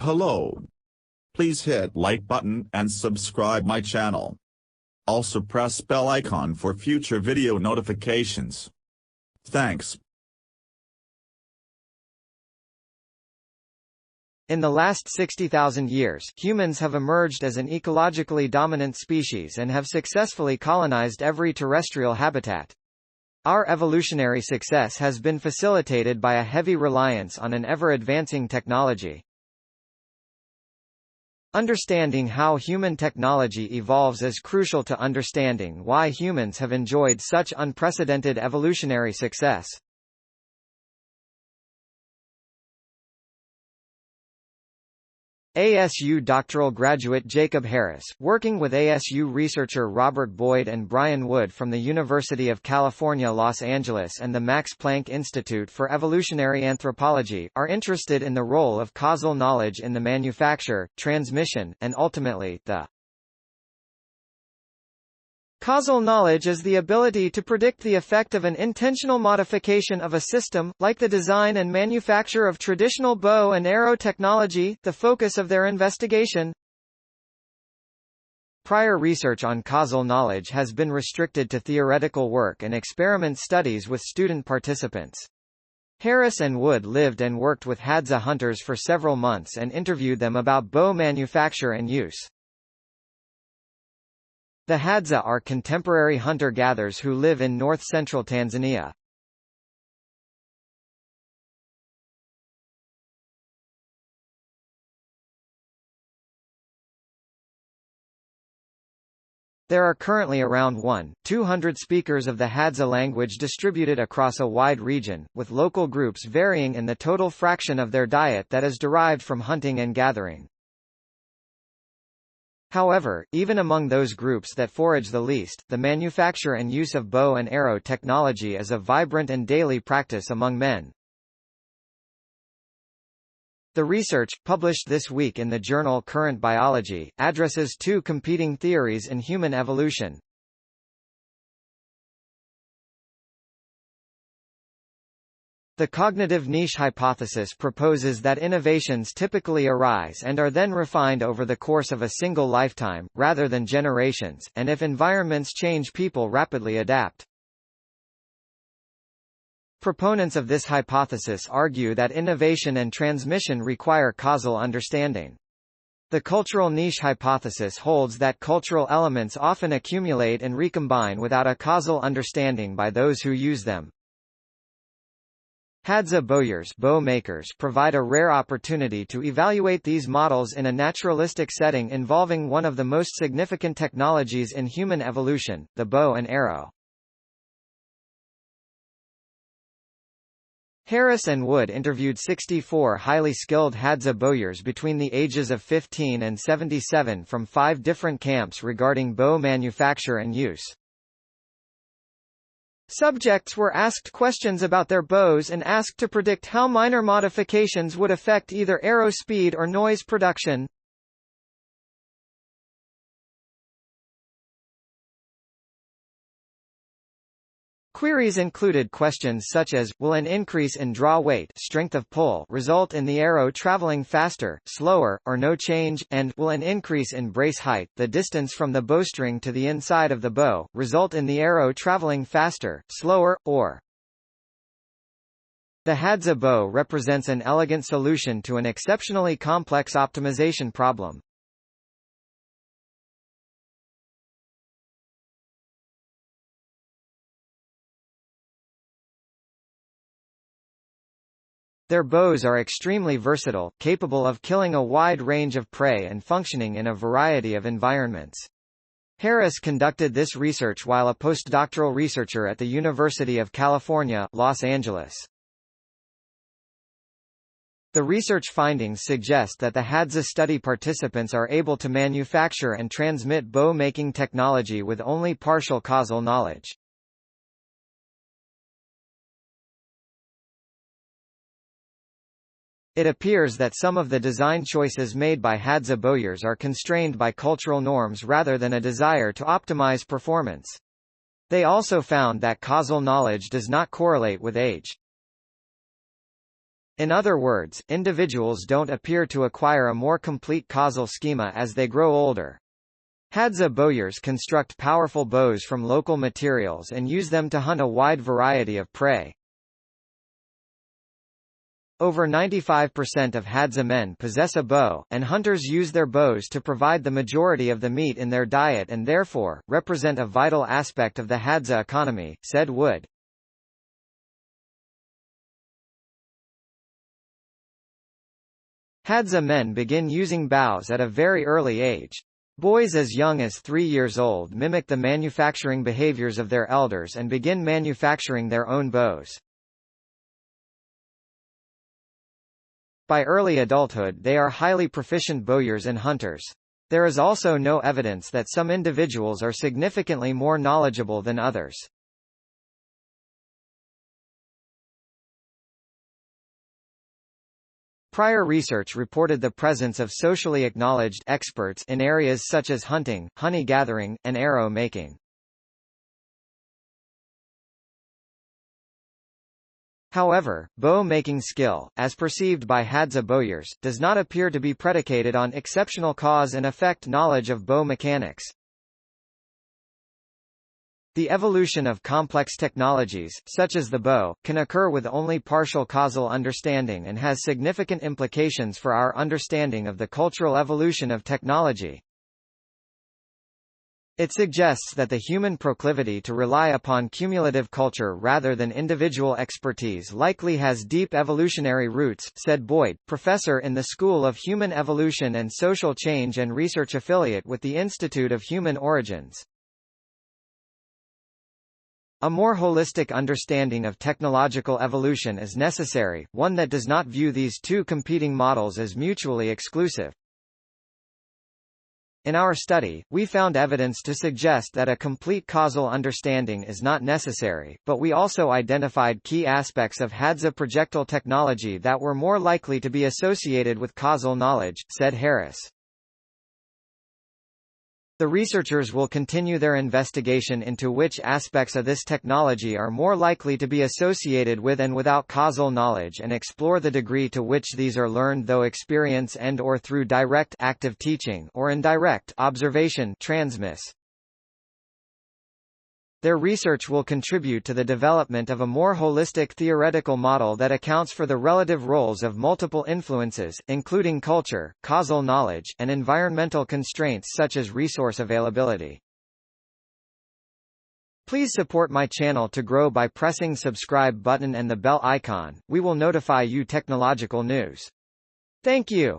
Hello. Please hit like button and subscribe my channel. Also press bell icon for future video notifications. Thanks. In the last 60,000 years, humans have emerged as an ecologically dominant species and have successfully colonized every terrestrial habitat. Our evolutionary success has been facilitated by a heavy reliance on an ever-advancing technology. Understanding how human technology evolves is crucial to understanding why humans have enjoyed such unprecedented evolutionary success. ASU doctoral graduate Jacob Harris, working with ASU researcher Robert Boyd and Brian Wood from the University of California, Los Angeles and the Max Planck Institute for Evolutionary Anthropology, are interested in the role of causal knowledge in the manufacture, transmission, and ultimately, the causal knowledge is the ability to predict the effect of an intentional modification of a system, like the design and manufacture of traditional bow and arrow technology, the focus of their investigation. Prior research on causal knowledge has been restricted to theoretical work and experiment studies with student participants. Harris and Wood lived and worked with Hadza hunters for several months and interviewed them about bow manufacture and use. The Hadza are contemporary hunter-gatherers who live in north-central Tanzania. There are currently around 1,200 speakers of the Hadza language distributed across a wide region, with local groups varying in the total fraction of their diet that is derived from hunting and gathering. However, even among those groups that forage the least, the manufacture and use of bow and arrow technology is a vibrant and daily practice among men. The research, published this week in the journal Current Biology, addresses two competing theories in human evolution. The cognitive niche hypothesis proposes that innovations typically arise and are then refined over the course of a single lifetime, rather than generations, and if environments change, people rapidly adapt. Proponents of this hypothesis argue that innovation and transmission require causal understanding. The cultural niche hypothesis holds that cultural elements often accumulate and recombine without a causal understanding by those who use them. Hadza bowyers, bow makers, provide a rare opportunity to evaluate these models in a naturalistic setting involving one of the most significant technologies in human evolution, the bow and arrow. Harris and Wood interviewed 64 highly skilled Hadza bowyers between the ages of 15 and 77 from 5 different camps regarding bow manufacture and use. Subjects were asked questions about their bows and asked to predict how minor modifications would affect either arrow speed or noise production. Queries included questions such as, will an increase in draw weight, strength of pull, result in the arrow traveling faster, slower, or no change, and, will an increase in brace height, the distance from the bowstring to the inside of the bow, result in the arrow traveling faster, slower, or. The Hadza bow represents an elegant solution to an exceptionally complex optimization problem. Their bows are extremely versatile, capable of killing a wide range of prey and functioning in a variety of environments. Harris conducted this research while a postdoctoral researcher at the University of California, Los Angeles. The research findings suggest that the Hadza study participants are able to manufacture and transmit bow-making technology with only partial causal knowledge. It appears that some of the design choices made by Hadza bowyers are constrained by cultural norms rather than a desire to optimize performance. They also found that causal knowledge does not correlate with age. In other words, individuals don't appear to acquire a more complete causal schema as they grow older. Hadza bowyers construct powerful bows from local materials and use them to hunt a wide variety of prey. Over 95% of Hadza men possess a bow, and hunters use their bows to provide the majority of the meat in their diet and therefore, represent a vital aspect of the Hadza economy, said Wood. Hadza men begin using bows at a very early age. Boys as young as 3 years old mimic the manufacturing behaviors of their elders and begin manufacturing their own bows. By early adulthood they are highly proficient bowyers and hunters. There is also no evidence that some individuals are significantly more knowledgeable than others. Prior research reported the presence of socially acknowledged experts in areas such as hunting, honey gathering, and arrow making. However, bow-making skill, as perceived by Hadza bowyers, does not appear to be predicated on exceptional cause and effect knowledge of bow mechanics. The evolution of complex technologies, such as the bow, can occur with only partial causal understanding and has significant implications for our understanding of the cultural evolution of technology. It suggests that the human proclivity to rely upon cumulative culture rather than individual expertise likely has deep evolutionary roots, said Boyd, professor in the School of Human Evolution and Social Change and research affiliate with the Institute of Human Origins. A more holistic understanding of technological evolution is necessary, one that does not view these two competing models as mutually exclusive. In our study, we found evidence to suggest that a complete causal understanding is not necessary, but we also identified key aspects of Hadza projectile technology that were more likely to be associated with causal knowledge, said Harris. The researchers will continue their investigation into which aspects of this technology are more likely to be associated with and without causal knowledge and explore the degree to which these are learned through experience and/or through direct active teaching or indirect observation transmiss. Their research will contribute to the development of a more holistic theoretical model that accounts for the relative roles of multiple influences, including culture, causal knowledge, and environmental constraints such as resource availability. Please support my channel to grow by pressing subscribe button and the bell icon. We will notify you technological news. Thank you.